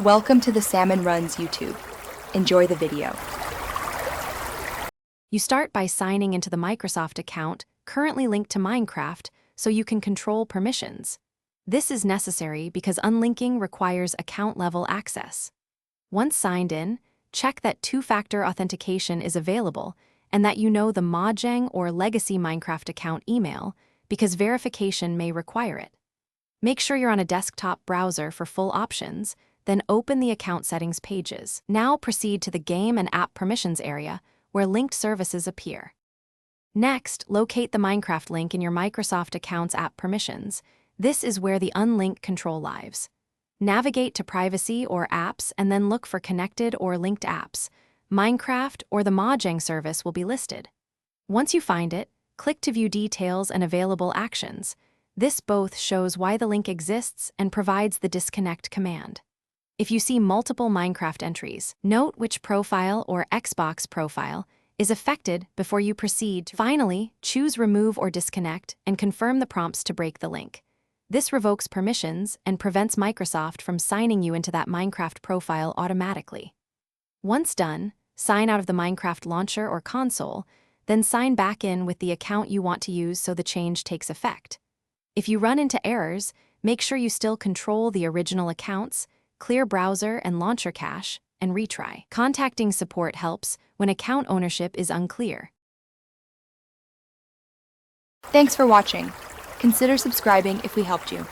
Welcome to the Salmon Runs YouTube. Enjoy the video. You start by signing into the Microsoft account currently linked to Minecraft so you can control permissions. This is necessary because unlinking requires account-level access. Once signed in, check that two-factor authentication is available and that you know the Mojang or Legacy Minecraft account email because verification may require it. Make sure you're on a desktop browser for full options, then open the account settings pages. Now proceed to the Game and App Permissions area, where linked services appear. Next, locate the Minecraft link in your Microsoft account's app permissions. This is where the Unlink control lives. Navigate to Privacy or Apps and then look for Connected or Linked Apps. Minecraft or the Mojang service will be listed. Once you find it, click to view details and available actions. This both shows why the link exists and provides the disconnect command. If you see multiple Minecraft entries, note which profile or Xbox profile is affected before you proceed. Finally, choose Remove or Disconnect and confirm the prompts to break the link. This revokes permissions and prevents Microsoft from signing you into that Minecraft profile automatically. Once done, sign out of the Minecraft launcher or console, then sign back in with the account you want to use so the change takes effect. If you run into errors, make sure you still control the original accounts, clear browser and launcher cache, and retry. Contacting support helps when account ownership is unclear. Thanks for watching. Consider subscribing if we helped you.